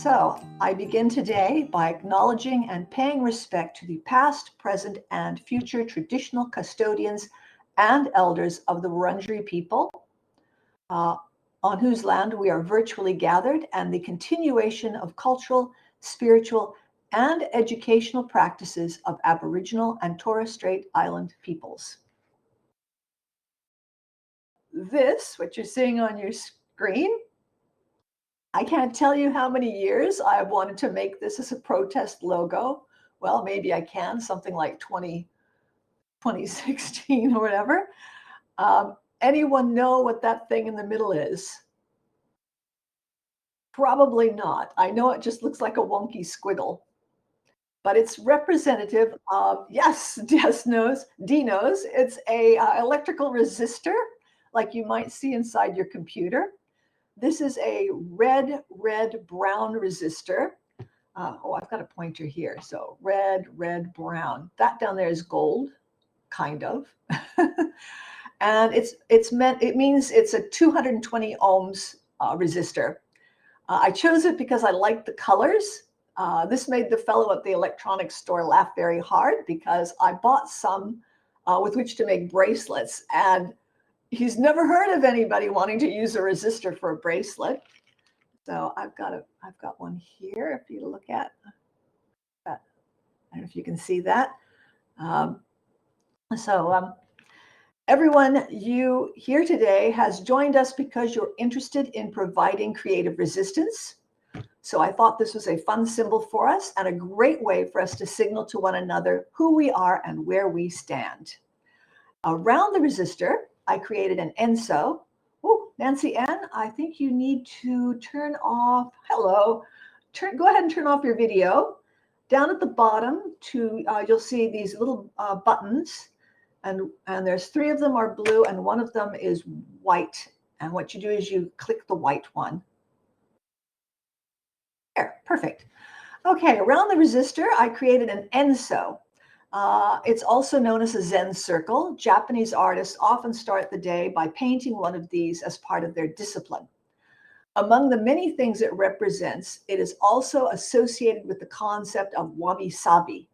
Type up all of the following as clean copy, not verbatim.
So, I begin today by acknowledging and paying respect to the past, present, and future traditional custodians and elders of the Wurundjeri people, uh, on whose land we are virtually gathered, and the continuation of cultural, spiritual, and educational practices of Aboriginal and Torres Strait Island peoples. This, what you're seeing on your screen, I can't tell you how many years I've wanted to make this as a protest logo. Well, maybe I can, something like 2016 or whatever. Anyone know what that thing in the middle is? Probably not. I know it just looks like a wonky squiggle, but it's representative of, yes, D knows. It's a electrical resistor, like you might see inside your computer. This is a red, brown resistor. I've got a pointer here. So red, brown. That down there is gold, kind of. And it means it's a 220 ohms resistor. I chose it because I liked the colors. This made the fellow at the electronics store laugh very hard because I bought some with which to make bracelets, and he's never heard of anybody wanting to use a resistor for a bracelet. So I've got one here. If you look at that, I don't know if you can see that. Everyone you here today has joined us because you're interested in providing creative resistance. So I thought this was a fun symbol for us and a great way for us to signal to one another who we are and where we stand. Around the resistor, I created an ENSO. Oh, Nancy Ann, I think you need to turn off, hello, go ahead and turn off your video. Down at the bottom, you'll see these little buttons, and there's 3 of them are blue and 1 of them is white. And what you do is you click the white one. There, perfect. Okay, around the resistor, I created an ENSO. It's also known as a Zen circle. Japanese artists often start the day by painting one of these as part of their discipline. Among the many things it represents, it is also associated with the concept of wabi-sabi,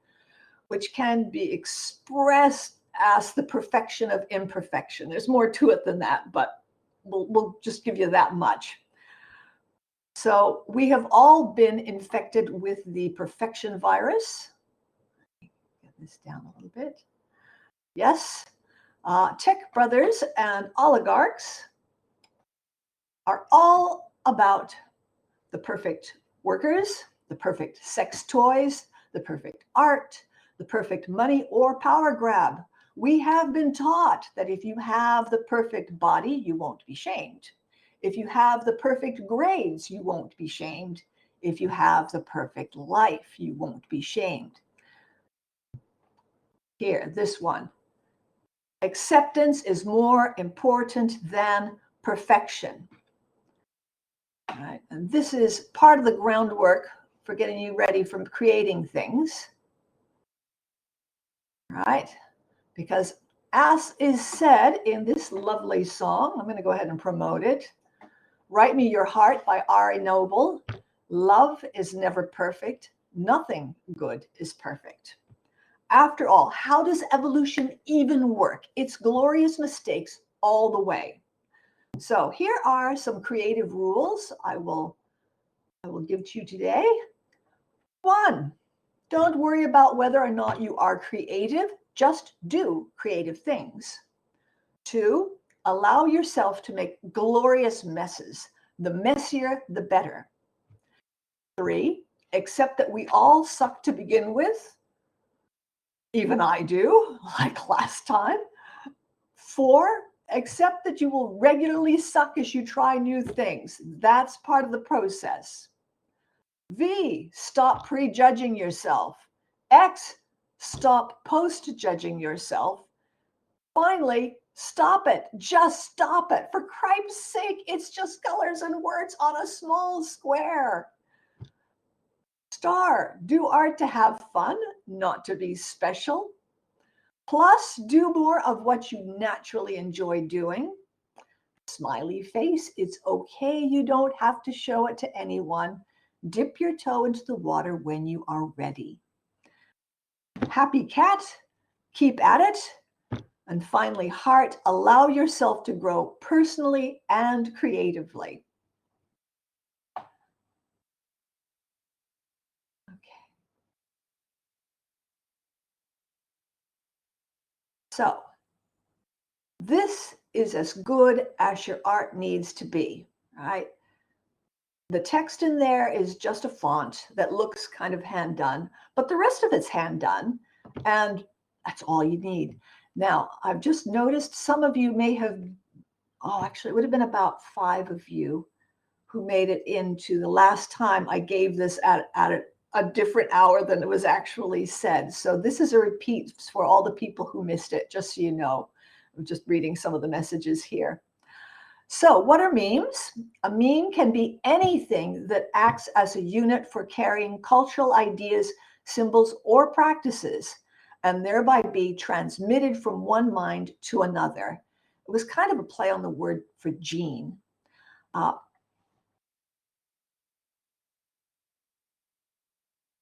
which can be expressed as the perfection of imperfection. There's more to it than that, but we'll just give you that much. So we have all been infected with the perfection virus. Get this down a little bit. Yes, tech brothers and oligarchs are all about the perfect workers, the perfect sex toys, the perfect art, the perfect money or power grab. We have been taught that if you have the perfect body, you won't be shamed. If you have the perfect grades, you won't be shamed. If you have the perfect life, you won't be shamed. Here, this one. Acceptance is more important than perfection. All right, and this is part of the groundwork for getting you ready for creating things. All right, because as is said in this lovely song, I'm going to go ahead and promote it. Write Me Your Heart by Ari Noble. Love is never perfect. Nothing good is perfect. After all, how does evolution even work? It's glorious mistakes all the way. So here are some creative rules I will give to you today. 1, don't worry about whether or not you are creative. Just do creative things. 2, allow yourself to make glorious messes. The messier, the better. 3, accept that we all suck to begin with. Even I do, like last time. 4, accept that you will regularly suck as you try new things. That's part of the process. V, stop prejudging yourself. X, stop post-judging yourself. Finally, stop it. Just stop it. For cripe's sake, it's just colors and words on a small square. Star, do art to have fun, not to be special. Plus, do more of what you naturally enjoy doing. Smiley face, it's okay. You don't have to show it to anyone. Dip your toe into the water when you are ready. Happy cat, keep at it. And finally, heart, allow yourself to grow personally and creatively. Okay. So this is as good as your art needs to be, right? The text in there is just a font that looks kind of hand done, but the rest of it's hand done, and that's all you need. Now, I've just noticed some of you may have, actually, it would have been about 5 of you who made it into the last time I gave this at a different hour than it was actually said. So this is a repeat for all the people who missed it, just so you know. I'm just reading some of the messages here. So what are memes? A meme can be anything that acts as a unit for carrying cultural ideas, symbols, or practices, and thereby be transmitted from one mind to another. It was kind of a play on the word for gene. Uh,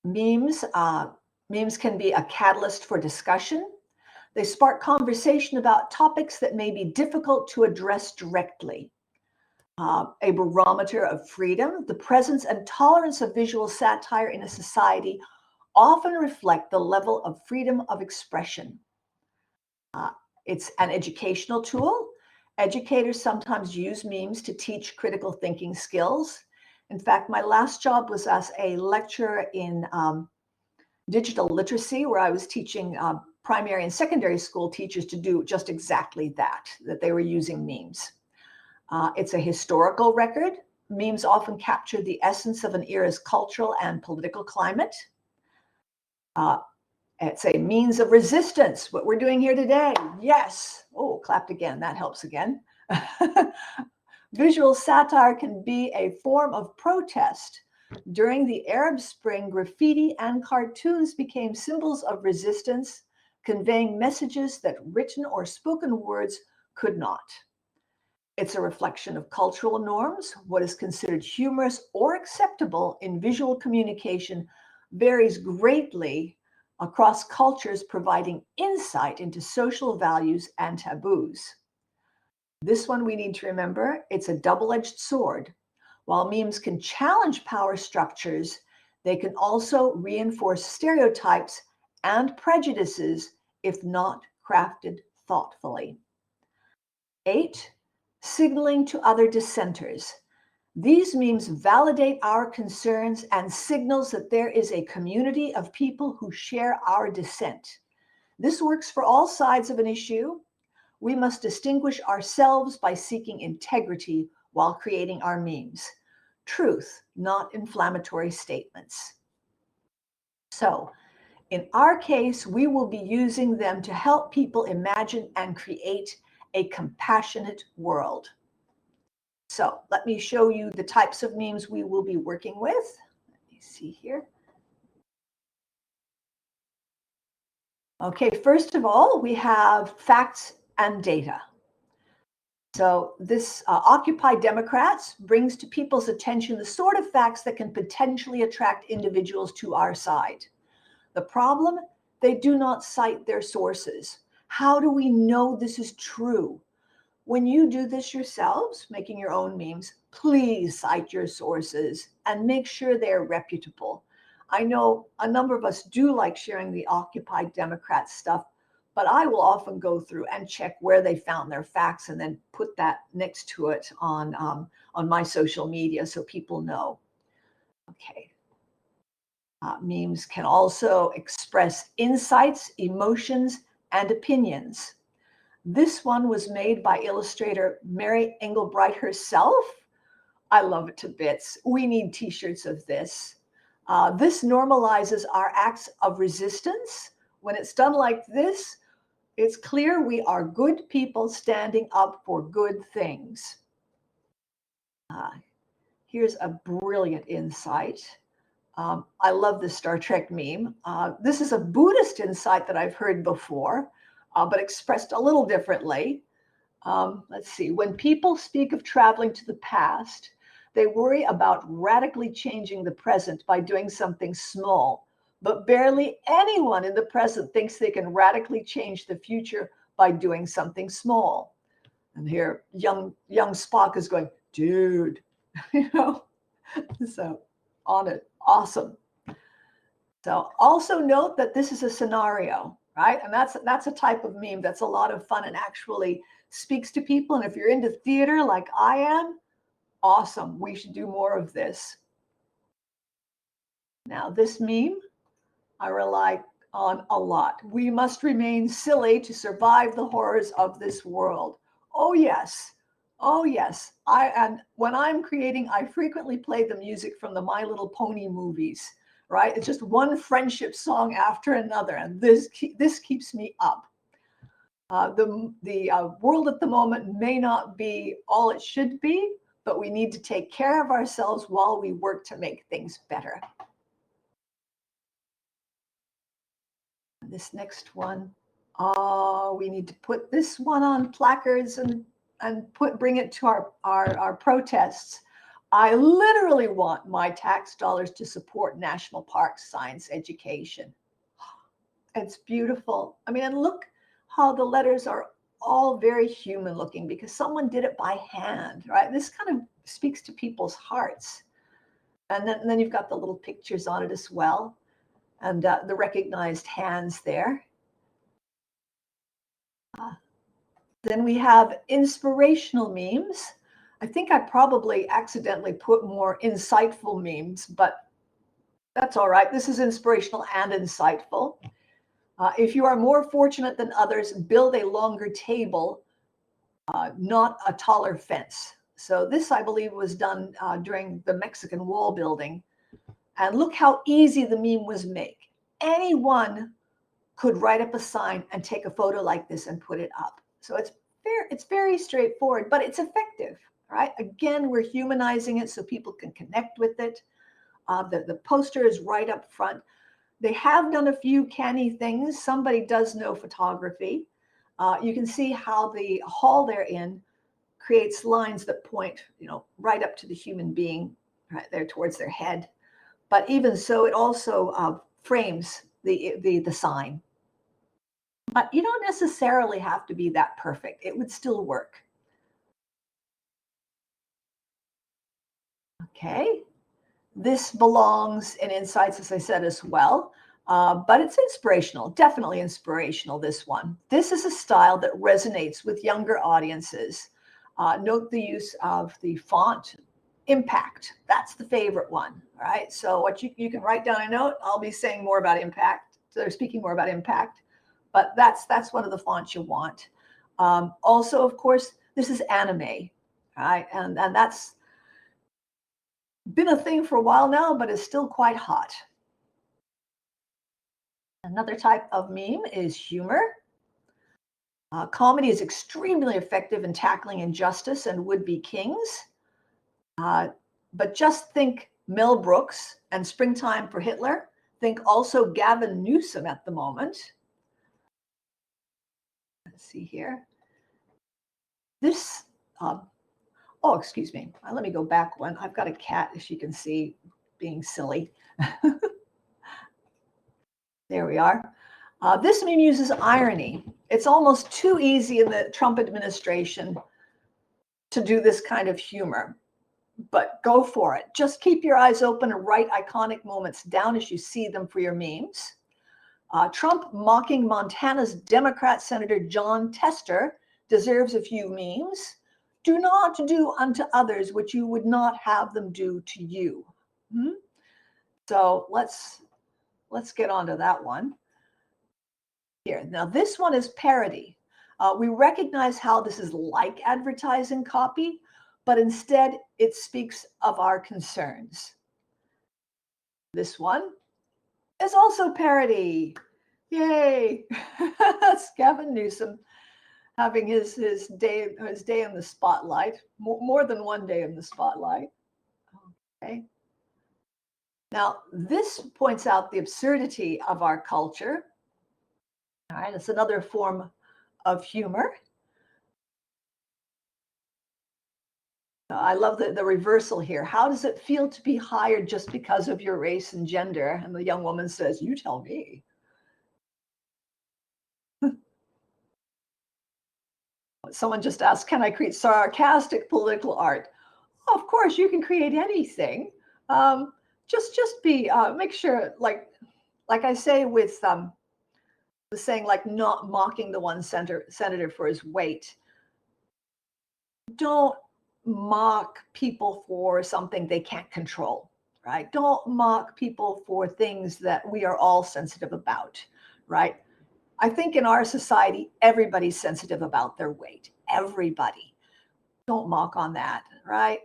memes can be a catalyst for discussion. They spark conversation about topics that may be difficult to address directly. A barometer of freedom, the presence and tolerance of visual satire in a society often reflect the level of freedom of expression. Uh, it's an educational tool. Educators sometimes use memes to teach critical thinking skills. In fact, my last job was as a lecturer in digital literacy, where I was teaching primary and secondary school teachers to do just exactly that they were using memes. It's a historical record. Memes often capture the essence of an era's cultural and political climate. Uh, it's a means of resistance, what we're doing here today. Yes. Oh, clapped again. That helps again. Visual satire can be a form of protest. During the Arab Spring, graffiti and cartoons became symbols of resistance, conveying messages that written or spoken words could not. It's a reflection of cultural norms. What is considered humorous or acceptable in visual communication varies greatly across cultures, providing insight into social values and taboos. This one we need to remember, it's a double-edged sword. While memes can challenge power structures, they can also reinforce stereotypes and prejudices if not crafted thoughtfully. 8, signaling to other dissenters. These memes validate our concerns and signals that there is a community of people who share our dissent. This works for all sides of an issue. We must distinguish ourselves by seeking integrity while creating our memes. Truth, not inflammatory statements. So, in our case, we will be using them to help people imagine and create a compassionate world. So let me show you the types of memes we will be working with. Let me see here. Okay, first of all, we have facts and data. So this Occupy Democrats brings to people's attention the sort of facts that can potentially attract individuals to our side. The problem, they do not cite their sources. How do we know this is true? When you do this yourselves, making your own memes, please cite your sources and make sure they're reputable. I know a number of us do like sharing the Occupy Democrat stuff, but I will often go through and check where they found their facts and then put that next to it on my social media so people know. Okay. Memes can also express insights, emotions, and opinions. This one was made by illustrator Mary Engelbright herself. I love it to bits. We need t-shirts of this. This normalizes our acts of resistance. When it's done like this, it's clear we are good people standing up for good things. Here's a brilliant insight. I love this Star Trek meme. This is a Buddhist insight that I've heard before, but expressed a little differently. Let's see. When people speak of traveling to the past, They worry about radically changing the present by doing something small, but barely anyone in the present thinks they can radically change the future by doing something small. And here, young Spock is going, dude, you know. So on it, awesome. So also note that this is a scenario, right? And that's a type of meme that's a lot of fun and actually speaks to people. And if you're into theater like I am, awesome. We should do more of this. Now, this meme I rely on a lot. We must remain silly to survive the horrors of this world. Oh yes. Oh yes. And when I'm creating, I frequently play the music from the My Little Pony movies, right? It's just one friendship song after another, and this keeps me up. The world at the moment may not be all it should be, but we need to take care of ourselves while we work to make things better. This next one, oh, we need to put this one on placards and bring it to our protests. I literally want my tax dollars to support national park science education. It's beautiful. I mean, and look how the letters are all very human looking because someone did it by hand, right? This kind of speaks to people's hearts. And then you've got the little pictures on it as well, and the recognized hands there. Then we have inspirational memes. I think I probably accidentally put more insightful memes, but that's all right. This is inspirational and insightful. If you are more fortunate than others, build a longer table, not a taller fence. So this, I believe, was done during the Mexican wall building. And look how easy the meme was made. Anyone could write up a sign and take a photo like this and put it up. So it's very straightforward, but it's effective, right? Again, we're humanizing it so people can connect with it. The poster is right up front. They have done a few canny things. Somebody does know photography. You can see how the hall they're in creates lines that point, right up to the human being, right there towards their head. But even so, it also frames the sign. But you don't necessarily have to be that perfect. It would still work. Okay. This belongs in Insights, as I said, as well. But it's inspirational, definitely inspirational, this one. This is a style that resonates with younger audiences. Note the use of the font impact. That's the favorite one, all right? So what you can write down a note. I'll be saying more about impact. So they're speaking more about impact, but that's one of the fonts you want. Also, of course, this is anime, right? And that's been a thing for a while now, but is still quite hot. Another type of meme is humor. Comedy is extremely effective in tackling injustice and would-be kings. But just think Mel Brooks and Springtime for Hitler. Think also Gavin Newsom at the moment. Let's see here. This, oh, excuse me. Let me go back one. I've got a cat, as you can see, being silly. There we are. This meme uses irony. It's almost too easy in the Trump administration to do this kind of humor, but go for it. Just keep your eyes open and write iconic moments down as you see them for your memes. Trump mocking Montana's Democrat Senator John Tester deserves a few memes. Do not do unto others what you would not have them do to you. So let's get on to that one. Here. Now, this one is parody. We recognize how this is like advertising copy, but instead it speaks of our concerns. This one is also parody. Yay! That's Gavin Newsom having his day in the spotlight, more than one day in the spotlight. Okay. Now, this points out the absurdity of our culture. All right, it's another form of humor. I love the reversal here. How does it feel to be hired just because of your race and gender? And the young woman says, you tell me. Someone just asked, can I create sarcastic political art? Of course, you can create anything. Um, just be make sure, like I say with the saying, like not mocking the one senator for his weight. Don't mock people for something they can't control, right? Don't mock people for things that we are all sensitive about, right? I think in our society, everybody's sensitive about their weight. Everybody. Don't mock on that, right?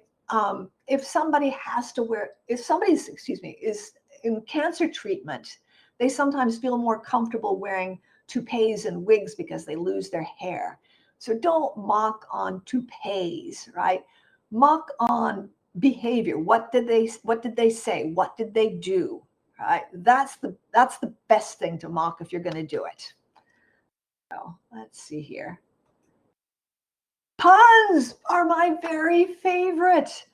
If somebody has to wear, if somebody's, excuse me, is in cancer treatment, they sometimes feel more comfortable wearing toupees and wigs because they lose their hair. So don't mock on toupees, right? Mock on behavior. What did they say? What did they do? Right? That's the best thing to mock if you're going to do it. So let's see here. Puns are my very favorite.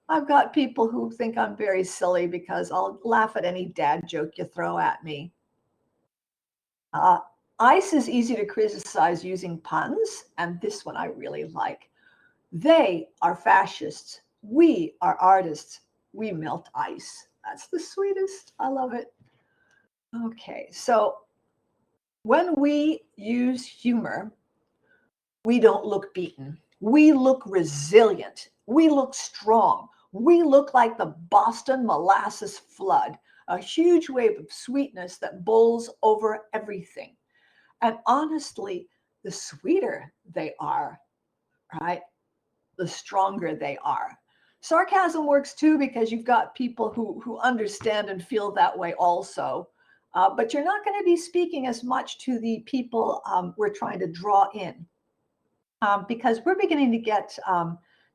I've got people who think I'm very silly because I'll laugh at any dad joke you throw at me. Uh, Ice is easy to criticize using puns, and this one I really like. They are fascists. We are artists. We melt ice. That's the sweetest. I love it. Okay, so when we use humor, we don't look beaten. We look resilient. We look strong. We look like the Boston molasses flood, a huge wave of sweetness that bowls over everything. And honestly, the sweeter they are, right, the stronger they are. Sarcasm works too because you've got people who understand and feel that way also. But you're not going to be speaking as much to the people we're trying to draw in. Because we're beginning to get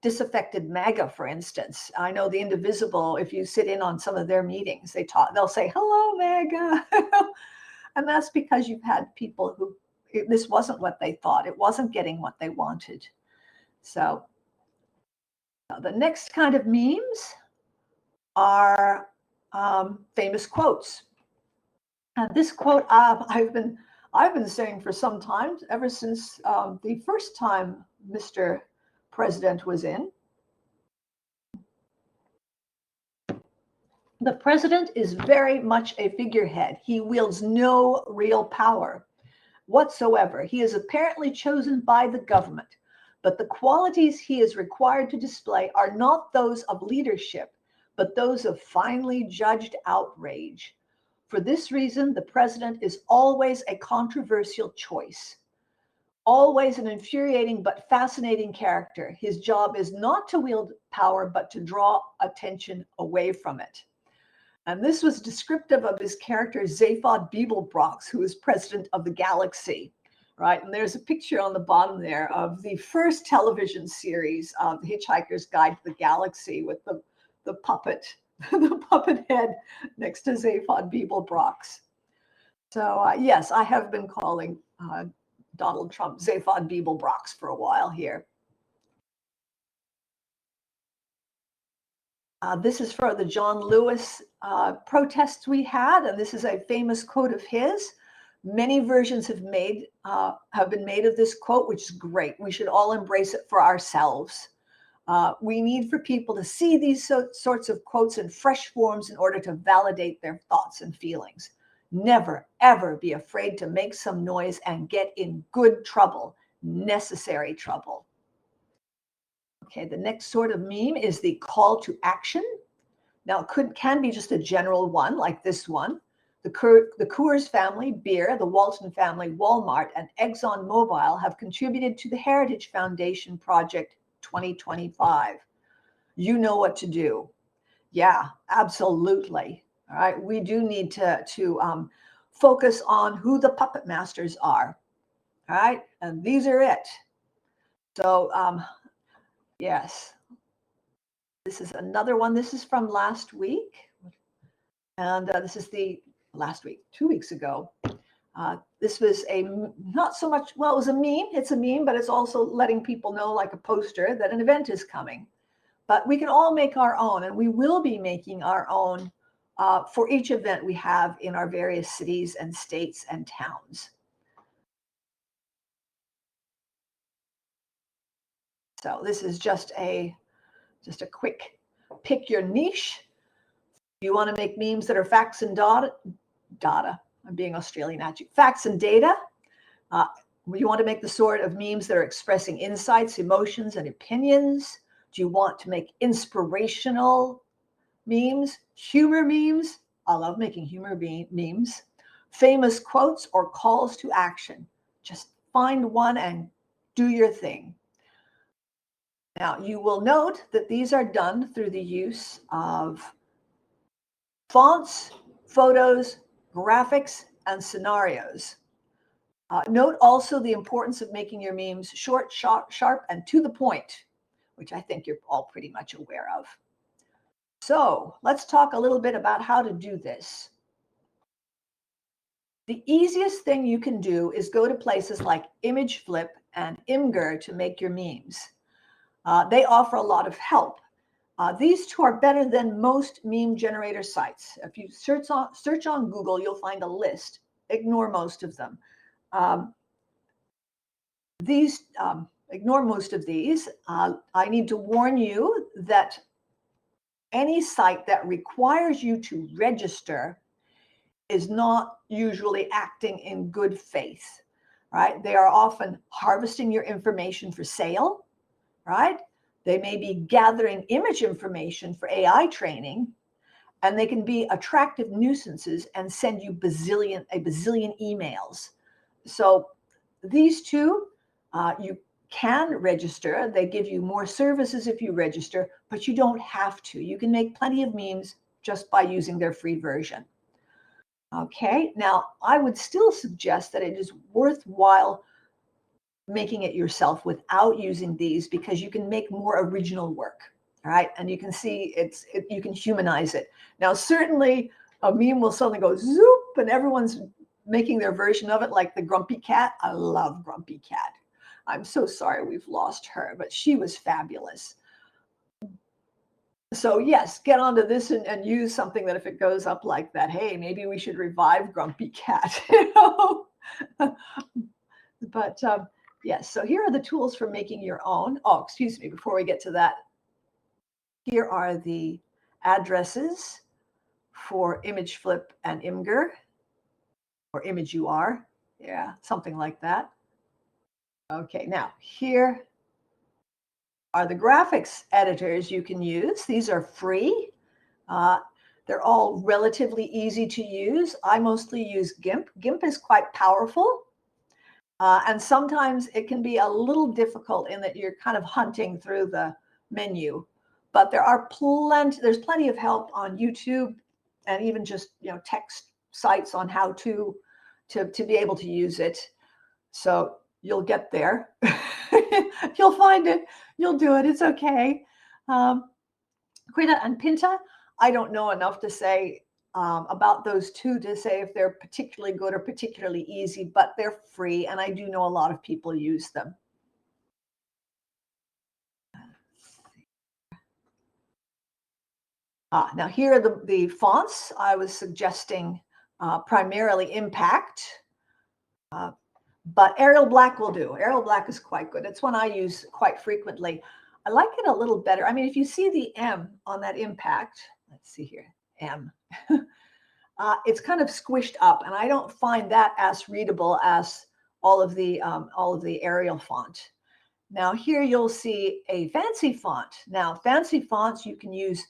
disaffected MAGA, for instance. I know the Indivisible, if you sit in on some of their meetings, they'll say, hello, MAGA. And that's because you've had people who, this wasn't what they thought. It wasn't getting what they wanted. So the next kind of memes are famous quotes. And this quote I've been saying for some time, ever since the first time Mr. President was in. The president is very much a figurehead. He wields no real power whatsoever. He is apparently chosen by the government, but the qualities he is required to display are not those of leadership, but those of finely judged outrage. For this reason, the president is always a controversial choice, always an infuriating but fascinating character. His job is not to wield power, but to draw attention away from it. And this was descriptive of his character, Zaphod Beeblebrox, who is president of the galaxy, right? And there's a picture on the bottom there of the first television series of The Hitchhiker's Guide to the Galaxy with the puppet, the puppet head next to Zaphod Beeblebrox. So yes, I have been calling Donald Trump Zaphod Beeblebrox for a while here. This is for the John Lewis protests we had, and this is a famous quote of his. Many versions have been made of this quote, which is great. We should all embrace it for ourselves. We need for people to see these sorts of quotes in fresh forms in order to validate their thoughts and feelings. Never, ever be afraid to make some noise and get in good trouble, necessary trouble. Okay, the next sort of meme is the call to action. Now, it can be just a general one like this one. The Coors family, beer, the Walton family, Walmart, and ExxonMobil have contributed to the Heritage Foundation Project 2025. You know what to do. Yeah, absolutely. All right, we do need to focus on who the puppet masters are. All right, and these are it. So, yes. This is another one. This is from last week. And this is the last week, 2 weeks ago. This was not so much, well, it was a meme. It's a meme, but it's also letting people know, like a poster, that an event is coming. but we can all make our own, and we will be making our own for each event we have in our various cities and states and towns. So this is just a quick pick your niche. You want to make memes that are facts and data. I'm being Australian at you. Facts and data. You want to make the sort of memes that are expressing insights, emotions, and opinions. Do you want to make inspirational memes, humor memes? I love making humor memes. Famous quotes or calls to action. Just find one and do your thing. Now, you will note that these are done through the use of fonts, photos, graphics, and scenarios. Note also the importance of making your memes short, sharp, and to the point, which I think you're all pretty much aware of. So let's talk a little bit about how to do this. The easiest thing you can do is go to places like Imageflip and Imgur to make your memes. They offer a lot of help. These two are better than most meme generator sites. If you search on Google, you'll find a list. Ignore most of them. Ignore most of these. I need to warn you that any site that requires you to register is not usually acting in good faith, right? They are often harvesting your information for sale, right? They may be gathering image information for AI training, and they can be attractive nuisances and send you a bazillion emails. So these two, you can register. They give you more services if you register, but you don't have to. You can make plenty of memes just by using their free version. Okay, now I would still suggest that it is worthwhile making it yourself without using these, because you can make more original work, all right? And you can see you can humanize it. Now, certainly a meme will suddenly go zoop and everyone's making their version of it, like the Grumpy Cat. I love Grumpy Cat. I'm so sorry we've lost her, but she was fabulous. So yes, get onto this and use something that if it goes up like that, hey, maybe we should revive Grumpy Cat, you know? But yes, so here are the tools for making your own. Oh, excuse me, before we get to that, here are the addresses for Imageflip and Imgur, or ImageUR. Yeah, something like that. Okay, now here are the graphics editors you can use. These are free. They're all relatively easy to use. I mostly use GIMP. GIMP is quite powerful. And sometimes it can be a little difficult in that you're kind of hunting through the menu. But there's plenty of help on YouTube and even just text sites on how to be able to use it. So you'll get there. You'll find it. You'll do it. It's okay. Krita and Pinta, I don't know enough to say about those two to say if they're particularly good or particularly easy, but they're free, and I do know a lot of people use them. Now here are the fonts. I was suggesting primarily Impact, but Arial Black will do. Arial Black is quite good. It's one I use quite frequently. I like it a little better. I mean, if you see the M on that Impact, let's see here, M. It's kind of squished up, and I don't find that as readable as all of the Arial font. Now here you'll see a fancy font. Now fancy fonts you can use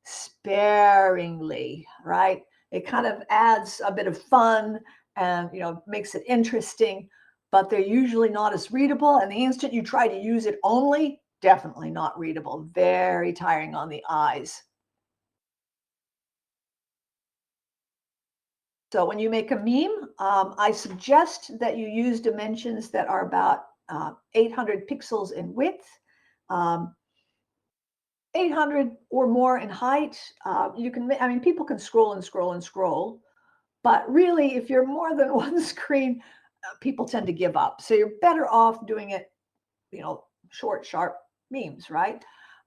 sparingly, right? It kind of adds a bit of fun and makes it interesting, but they're usually not as readable. And the instant you try to use it only, definitely not readable. Very tiring on the eyes. So when you make a meme, I suggest that you use dimensions that are about 800 pixels in width, 800 or more in height. People can scroll and scroll and scroll, but really, if you're more than one screen, people tend to give up. So you're better off doing it, short, sharp memes, right?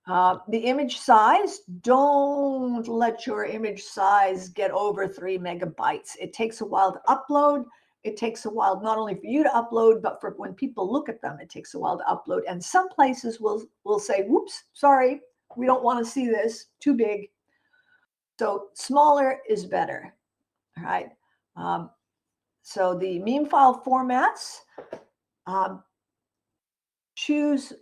The image size, don't let your image size get over 3 MB. It takes a while to upload. It takes a while not only for you to upload, but for when people look at them, it takes a while to upload. And some places will say, whoops, sorry, we don't want to see this, too big. So smaller is better, all right? So the meme file formats, choose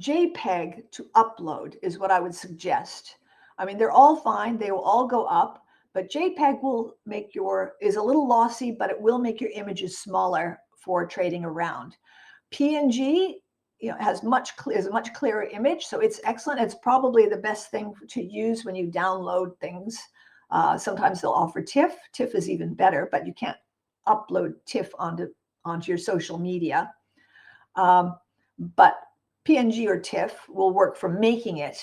JPEG to upload is what I would suggest. I mean, they're all fine. They will all go up, but JPEG will make is a little lossy, but it will make your images smaller for trading around. PNG, has is a much clearer image, so it's excellent. It's probably the best thing to use when you download things. Sometimes they'll offer TIFF. TIFF is even better, but you can't upload TIFF onto your social media. But PNG or TIFF will work for making it,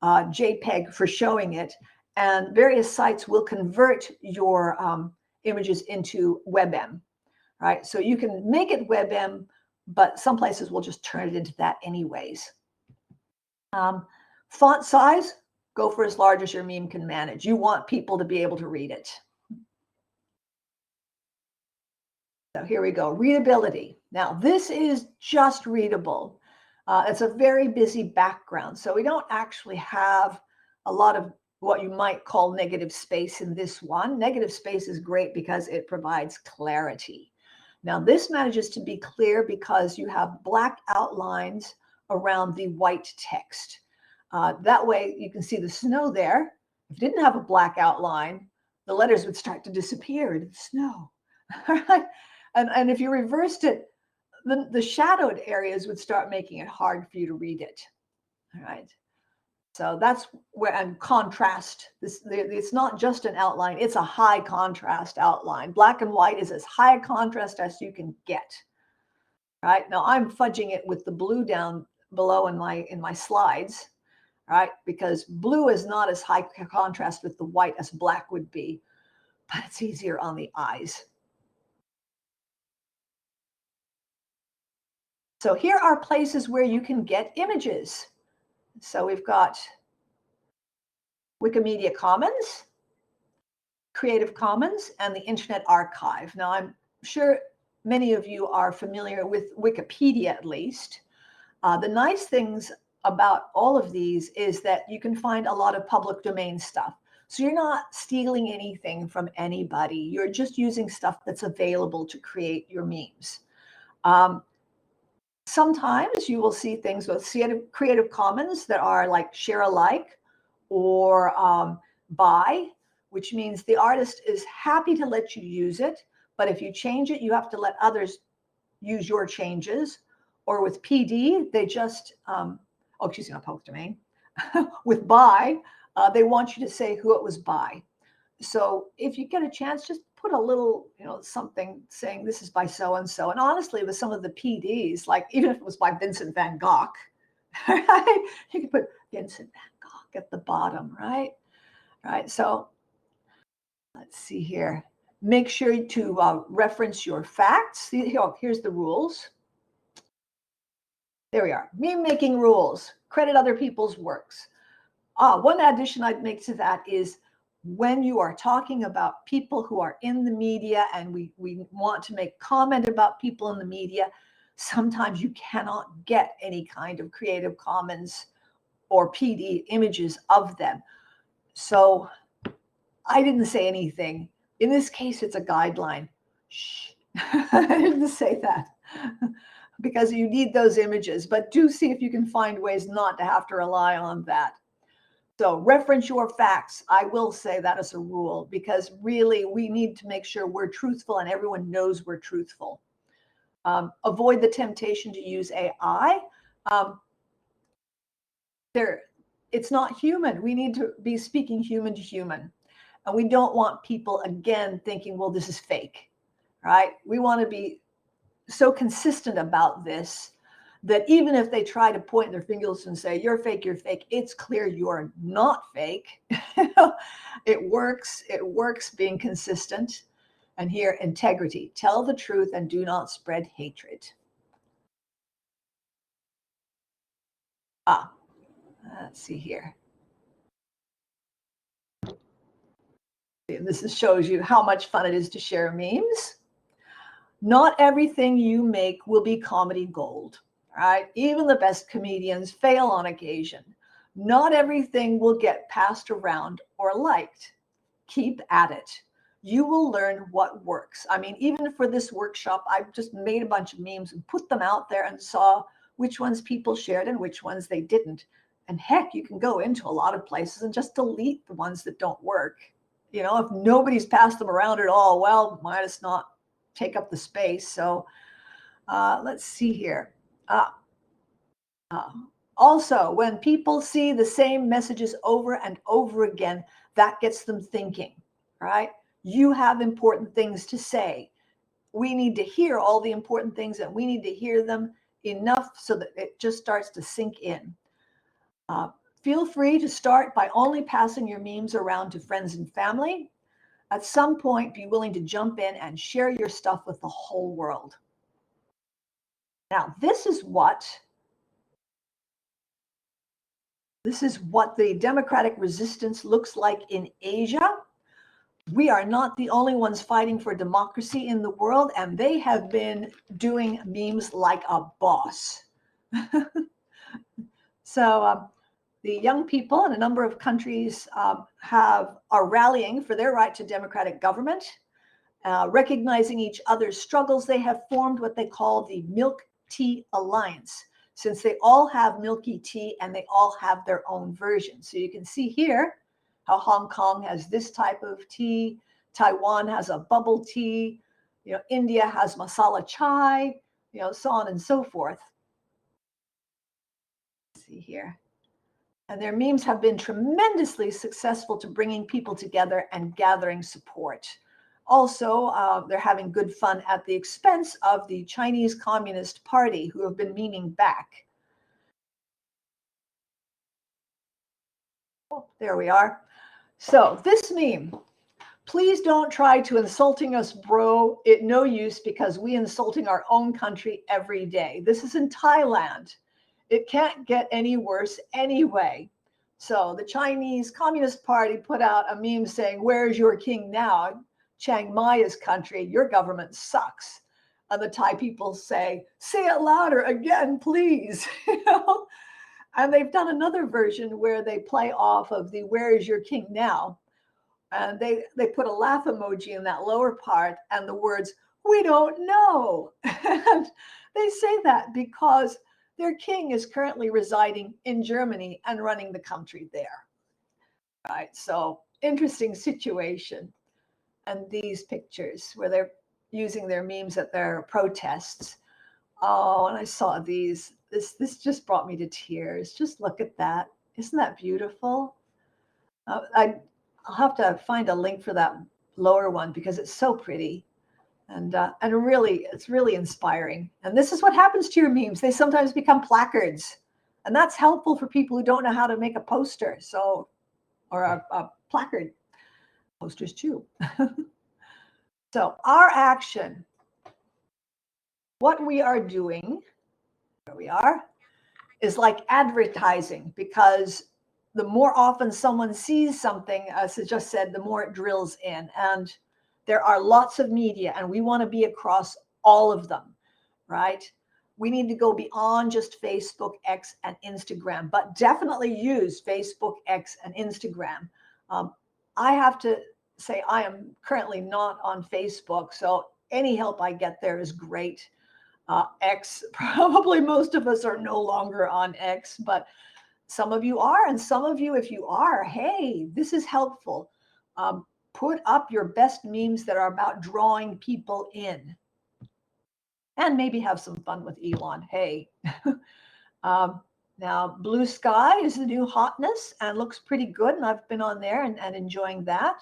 JPEG for showing it, and various sites will convert your images into WebM, right? So you can make it WebM, but some places will just turn it into that anyways. Font size, go for as large as your meme can manage. You want people to be able to read it. So here we go, readability. Now this is just readable. It's a very busy background, so we don't actually have a lot of what you might call negative space in this one. Negative space is great because it provides clarity. Now this manages to be clear because you have black outlines around the white text. That way you can see the snow there. If you didn't have a black outline, the letters would start to disappear into the snow. All right? And if you reversed it, the shadowed areas would start making it hard for you to read it. All right. So that's where, and contrast, it's not just an outline, it's a high contrast outline. Black and white is as high a contrast as you can get. Right. Now I'm fudging it with the blue down below in my slides, right? Because blue is not as high contrast with the white as black would be, but it's easier on the eyes. So here are places where you can get images. So we've got Wikimedia Commons, Creative Commons, and the Internet Archive. Now, I'm sure many of you are familiar with Wikipedia, at least. The nice things about all of these is that you can find a lot of public domain stuff. So you're not stealing anything from anybody. You're just using stuff that's available to create your memes. Sometimes you will see things with Creative Commons that are like share alike or buy, which means the artist is happy to let you use it, but if you change it, you have to let others use your changes. Or with PD, they just, excuse me, not public domain. With buy, they want you to say who it was by. So if you get a chance, just put a little, something saying this is by so-and-so. And honestly, with some of the PDs, like even if it was by Vincent van Gogh, right? You could put Vincent van Gogh at the bottom, right? Right. So let's see here. Make sure to reference your facts. Here's the rules. There we are. Meme making rules. Credit other people's works. One addition I'd make to that is when you are talking about people who are in the media and we want to make comment about people in the media, sometimes you cannot get any kind of Creative Commons or PD images of them. So I didn't say anything. In this case, it's a guideline. Shh. I didn't say that because you need those images, but do see if you can find ways not to have to rely on that. So reference your facts. I will say that as a rule, because really we need to make sure we're truthful and everyone knows we're truthful. Avoid the temptation to use AI. It's not human. We need to be speaking human to human. And we don't want people, again, thinking, well, this is fake, right? We want to be so consistent about this that even if they try to point their fingers and say, you're fake, it's clear you're not fake. It works being consistent. And here, integrity. Tell the truth and do not spread hatred. Ah, let's see here. This shows you how much fun it is to share memes. Not everything you make will be comedy gold, right? Even the best comedians fail on occasion. Not everything will get passed around or liked. Keep at it. You will learn what works. I mean, even for this workshop, I just made a bunch of memes and put them out there and saw which ones people shared and which ones they didn't. And heck, you can go into a lot of places and just delete the ones that don't work. If nobody's passed them around at all, well, might as not take up the space. So let's see here. Uh, uh, Also, when people see the same messages over and over again, that gets them thinking, right? You have important things to say. We need to hear all the important things, and we need to hear them enough so that it just starts to sink in. Uh, Feel free to start by only passing your memes around to friends and family. At some point, be willing to jump in and share your stuff with the whole world. Now, this is what the democratic resistance looks like in Asia. We are not the only ones fighting for democracy in the world, and they have been doing memes like a boss. So the young people in a number of countries are rallying for their right to democratic government. Recognizing each other's struggles, they have formed what they call the Milk Tea Alliance, since they all have milky tea and they all have their own version. So you can see here how Hong Kong has this type of tea, Taiwan has a bubble tea, India has masala chai, so on and so forth. Let's see here. And their memes have been tremendously successful to bringing people together and gathering support. Also, they're having good fun at the expense of the Chinese Communist Party, who have been memeing back. Oh, there we are. So this meme, please don't try to insulting us, bro. It no use because we insulting our own country every day. This is in Thailand. It can't get any worse anyway. So the Chinese Communist Party put out a meme saying, "Where's your king now? Chiang Mai's country, your government sucks." And the Thai people say it louder again, please. And they've done another version where they play off of the "Where is your king now?" And they put a laugh emoji in that lower part and the words, "We don't know." And they say that because their king is currently residing in Germany and running the country there. Right. So interesting situation. And these pictures where they're using their memes at their protests. Oh, and I saw these. This just brought me to tears. Just look at that. Isn't that beautiful? I'll have to find a link for that lower one because it's so pretty. And really, it's really inspiring. And this is what happens to your memes. They sometimes become placards. And that's helpful for people who don't know how to make a poster. So, or a placard. Posters too. So our action, what we are doing, there we are, is like advertising, because the more often someone sees something, as I just said, the more it drills in. And there are lots of media, and we want to be across all of them, right? We need to go beyond just Facebook, X, and Instagram, but definitely use Facebook, X, and Instagram. I have to say I am currently not on Facebook, so any help I get there is great. X, probably most of us are no longer on X, but some of you are, and some of you, if you are, hey, this is helpful. Put up your best memes that are about drawing people in, and maybe have some fun with Elon. Hey. Now, Blue Sky is the new hotness and looks pretty good, and I've been on there and enjoying that.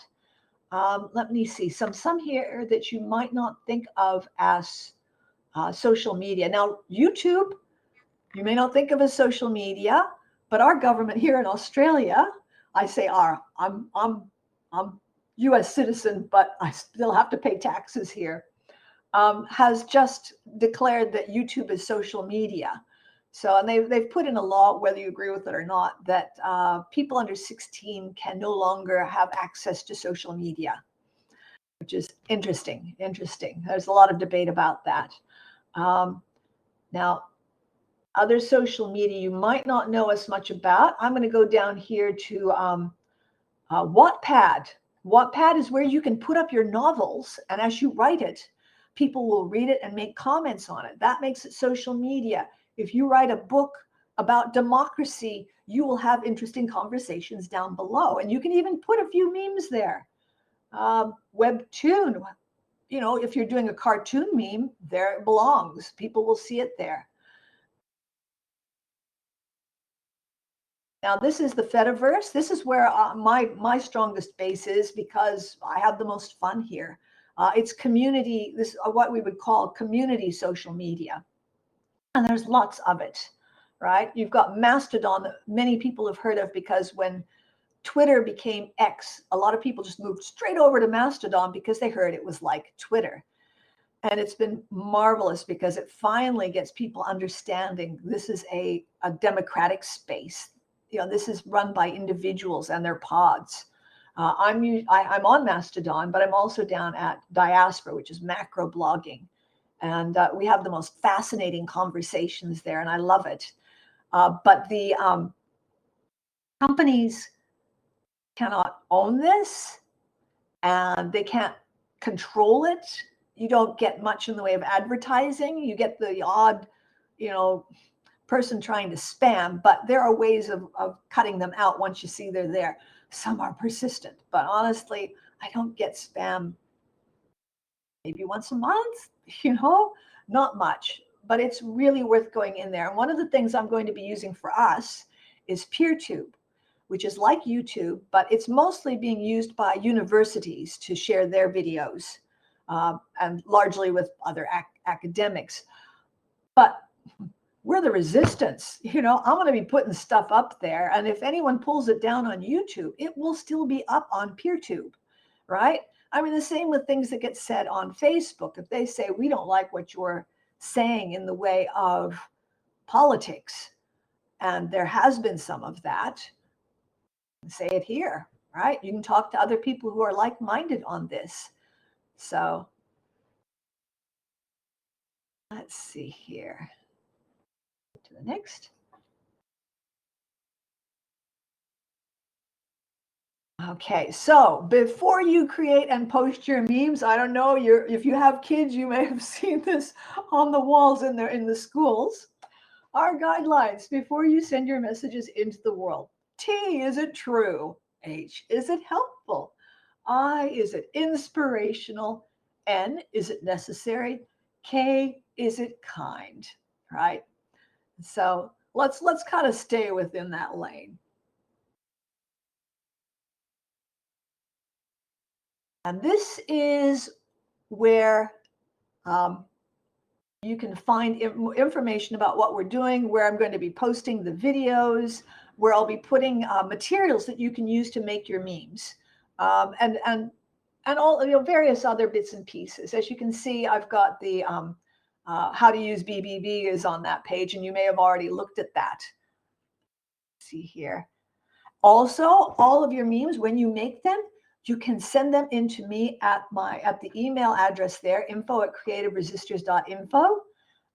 Let me see some here that you might not think of as social media. Now, YouTube, you may not think of as social media, but our government here in Australia, I say I'm U.S. citizen, but I still have to pay taxes here, has just declared that YouTube is social media. So, and they've put in a law, whether you agree with it or not, that people under 16 can no longer have access to social media, which is interesting. Interesting. There's a lot of debate about that. Now, other social media you might not know as much about. I'm going to go down here to Wattpad. Wattpad is where you can put up your novels, and as you write it, people will read it and make comments on it. That makes it social media. If you write a book about democracy, you will have interesting conversations down below, and you can even put a few memes there. Webtoon, you know, if you're doing a cartoon meme, there it belongs. People will see it there. Now, this is the Fediverse. This is where my strongest base is because I have the most fun here. It's community, this what we would call community social media. And there's lots of it, right? You've got Mastodon that many people have heard of because when Twitter became X, a lot of people just moved straight over to Mastodon because they heard it was like Twitter. And it's been marvelous because it finally gets people understanding this is a democratic space. You know, this is run by individuals and their pods. I'm on Mastodon, but I'm also down at Diaspora, which is macro blogging. And we have the most fascinating conversations there, and I love it. But the companies cannot own this, and they can't control it. You don't get much in the way of advertising. You get the odd, you know, person trying to spam, but there are ways of cutting them out once you see they're there. Some are persistent, but honestly, I don't get spam maybe once a month, you know, not much, but it's really worth going in there. And one of the things I'm going to be using for us is PeerTube, which is like YouTube, but it's mostly being used by universities to share their videos and largely with other academics. But we're the resistance. You know, I'm going to be putting stuff up there. And if anyone pulls it down on YouTube, it will still be up on PeerTube, right? I mean, the same with things that get said on Facebook. If they say, we don't like what you're saying in the way of politics, and there has been some of that, say it here, right? You can talk to other people who are like-minded on this. So let's see here. To the next. Okay, so before you create and post your memes, I don't know, if you have kids, you may have seen this on the walls in the schools. Our guidelines before you send your messages into the world. T, is it true? H, is it helpful? I, is it inspirational? N, is it necessary? K, is it kind? Right? So let's kind of stay within that lane. And this is where you can find information about what we're doing, where I'm going to be posting the videos, where I'll be putting materials that you can use to make your memes, and all, you know, various other bits and pieces. As you can see, I've got the how to use BBB is on that page, and you may have already looked at that. Let's see here. Also, all of your memes, when you make them, you can send them in to me at the email address there, info@creativeresistors.info,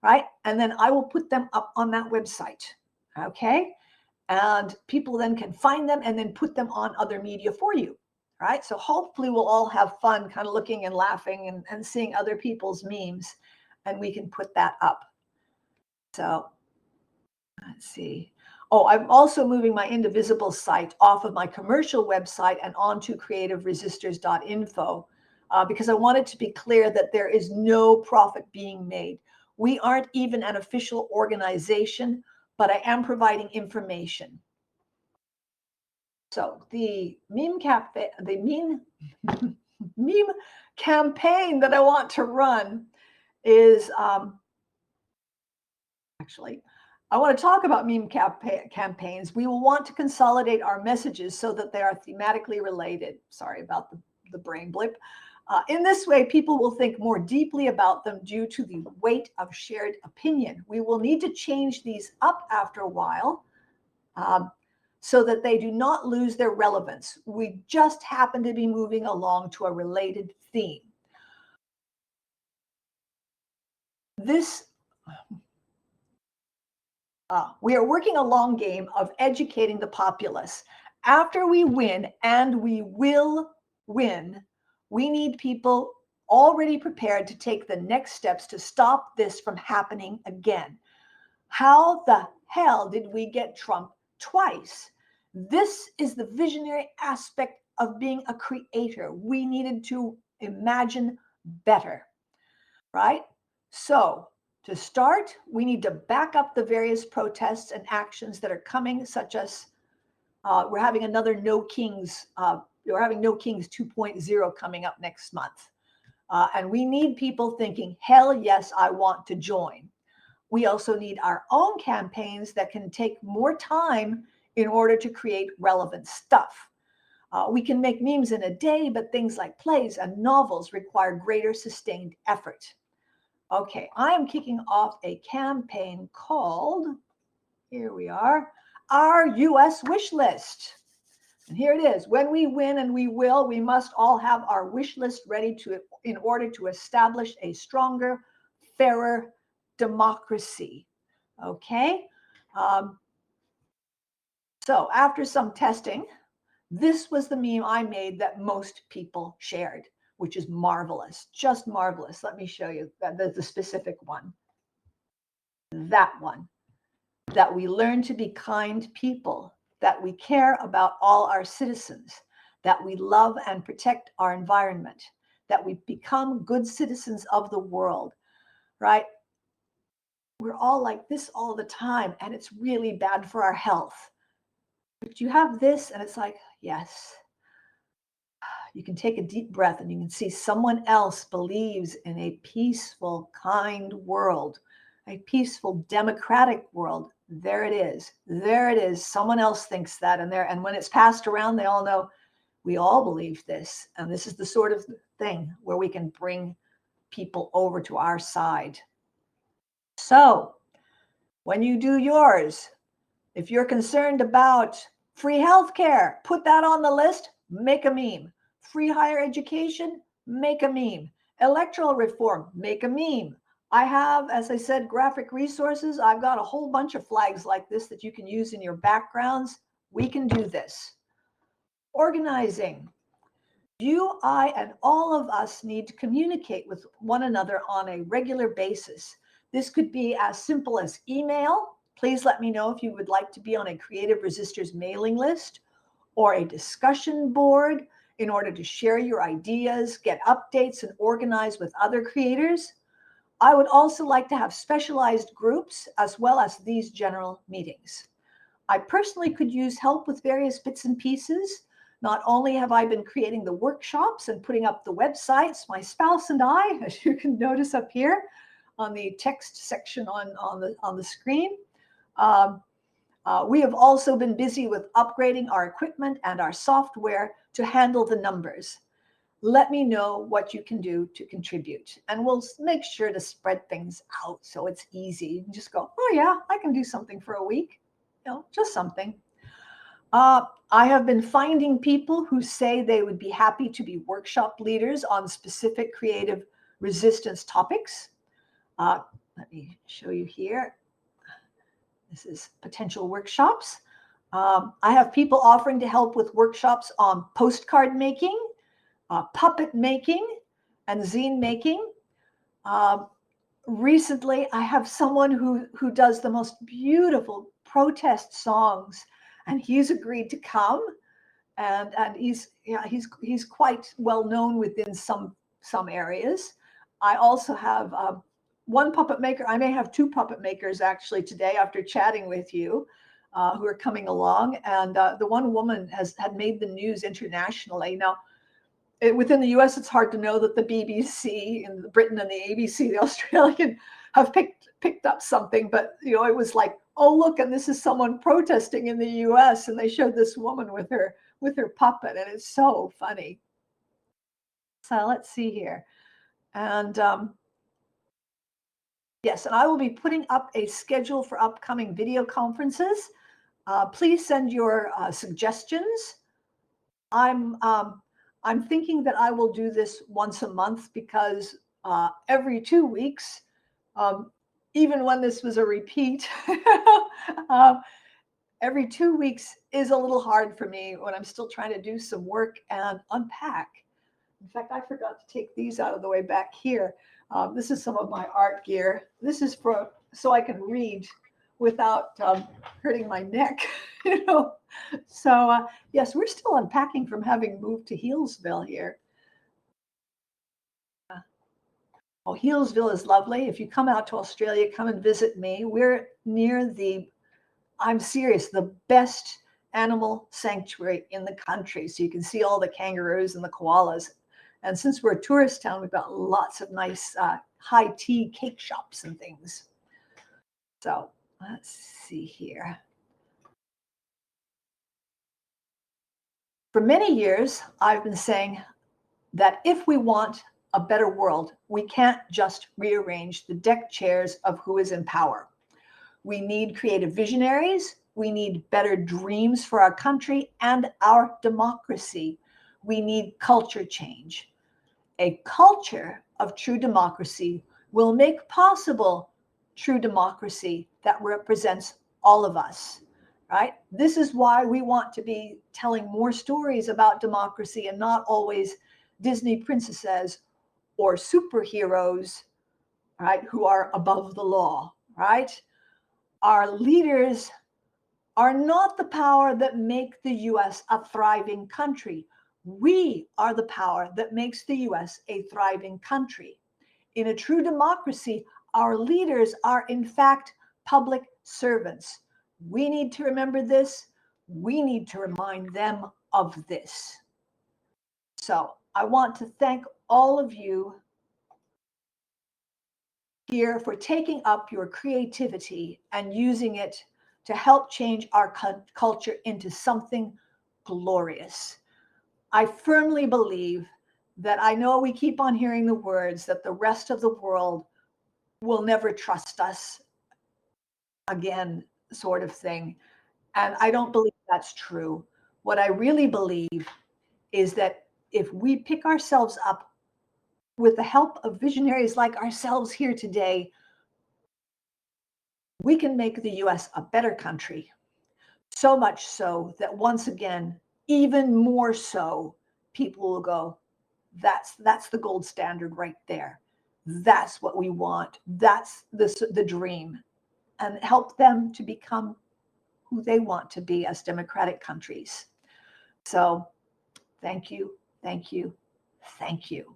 right? And then I will put them up on that website, okay? And people then can find them and then put them on other media for you, right? So hopefully we'll all have fun kind of looking and laughing and seeing other people's memes, and we can put that up. So let's see. Oh, I'm also moving my Indivisible site off of my commercial website and onto creativeresistors.info because I wanted to be clear that there is no profit being made. We aren't even an official organization, but I am providing information. So the meme campaign that I want to run is actually, I want to talk about meme campaigns. We will want to consolidate our messages so that they are thematically related. Sorry about the brain blip. In this way, people will think more deeply about them due to the weight of shared opinion. We will need to change these up after a while so that they do not lose their relevance. We just happen to be moving along to a related theme. We are working a long game of educating the populace. After we win, and we will win, we need people already prepared to take the next steps to stop this from happening again. How the hell did we get Trump twice? This is the visionary aspect of being a creator. We needed to imagine better, right? So, to start, we need to back up the various protests and actions that are coming, such as we're having another No Kings, we're having No Kings 2.0 coming up next month. And we need people thinking, hell yes, I want to join. We also need our own campaigns that can take more time in order to create relevant stuff. We can make memes in a day, but things like plays and novels require greater sustained effort. Okay, I am kicking off a campaign called, here we are, our US wish list. And here it is. When we win, and we will, we must all have our wish list ready in order to establish a stronger, fairer democracy. Okay? So after some testing, this was the meme I made that most people shared, which is marvelous, just marvelous. Let me show you the specific one. That one. That we learn to be kind people, that we care about all our citizens, that we love and protect our environment, that we become good citizens of the world, right? We're all like this all the time, and it's really bad for our health. But you have this, and it's like, yes. You can take a deep breath and you can see someone else believes in a peaceful, kind world, a peaceful, democratic world. There it is. There it is. Someone else thinks that, and when it's passed around, they all know we all believe this. And this is the sort of thing where we can bring people over to our side. So when you do yours, if you're concerned about free healthcare, put that on the list, make a meme. Free higher education, make a meme. Electoral reform, make a meme. I have, as I said, graphic resources. I've got a whole bunch of flags like this that you can use in your backgrounds. We can do this. Organizing. You, I, and all of us need to communicate with one another on a regular basis. This could be as simple as email. Please let me know if you would like to be on a Creative Resistors mailing list or a discussion board in order to share your ideas, get updates, and organize with other creators. I would also like to have specialized groups as well as these general meetings. I personally could use help with various bits and pieces. Not only have I been creating the workshops and putting up the websites, my spouse and I, as you can notice up here on the text section on the screen, we have also been busy with upgrading our equipment and our software to handle the numbers. Let me know what you can do to contribute, and we'll make sure to spread things out so it's easy. You can just go, oh yeah, I can do something for a week, just something. I have been finding people who say they would be happy to be workshop leaders on specific creative resistance topics. Let me show you here. This is potential workshops. I have people offering to help with workshops on postcard making, puppet making, and zine making. Recently, I have someone who does the most beautiful protest songs, and he's agreed to come. And he's quite well known within some areas. I also have one puppet maker. I may have two puppet makers actually today after chatting with you, who are coming along. And the one woman had made the news internationally. Now, within the U.S., it's hard to know that the BBC in Britain and the ABC, the Australian, have picked up something. But it was like, oh look, and this is someone protesting in the U.S. And they showed this woman with her puppet, and it's so funny. So let's see here. And yes, and I will be putting up a schedule for upcoming video conferences. Please send your suggestions. I'm thinking that I will do this once a month because every 2 weeks, um, even when this was a repeat, uh, every 2 weeks is a little hard for me when I'm still trying to do some work and unpack. In fact, I forgot to take these out of the way back here. This is some of my art gear. This is for so I can read without hurting my neck, you know. So yes, we're still unpacking from having moved to Healesville here. Oh, Healesville is lovely. If you come out to Australia, come and visit me. We're near the, I'm serious, the best animal sanctuary in the country. So you can see all the kangaroos and the koalas. And since we're a tourist town, we've got lots of nice high tea cake shops and things. So let's see here. For many years, I've been saying that if we want a better world, we can't just rearrange the deck chairs of who is in power. We need creative visionaries. We need better dreams for our country and our democracy. We need culture change. A culture of true democracy will make possible true democracy that represents all of us, right? This is why we want to be telling more stories about democracy and not always Disney princesses or superheroes, right, who are above the law, right? Our leaders are not the power that make the US a thriving country. We are the power that makes the US a thriving country. In a true democracy, our leaders are in fact public servants. We need to remember this. We need to remind them of this. So I want to thank all of you here for taking up your creativity and using it to help change our culture into something glorious. I firmly believe that I know we keep on hearing the words that the rest of the world will never trust us again, sort of thing. And I don't believe that's true. What I really believe is that if we pick ourselves up with the help of visionaries like ourselves here today, we can make the US a better country. So much so that once again, even more so, people will go, that's the gold standard right there. That's what we want. That's the dream. And help them to become who they want to be as democratic countries. So thank you, thank you, thank you.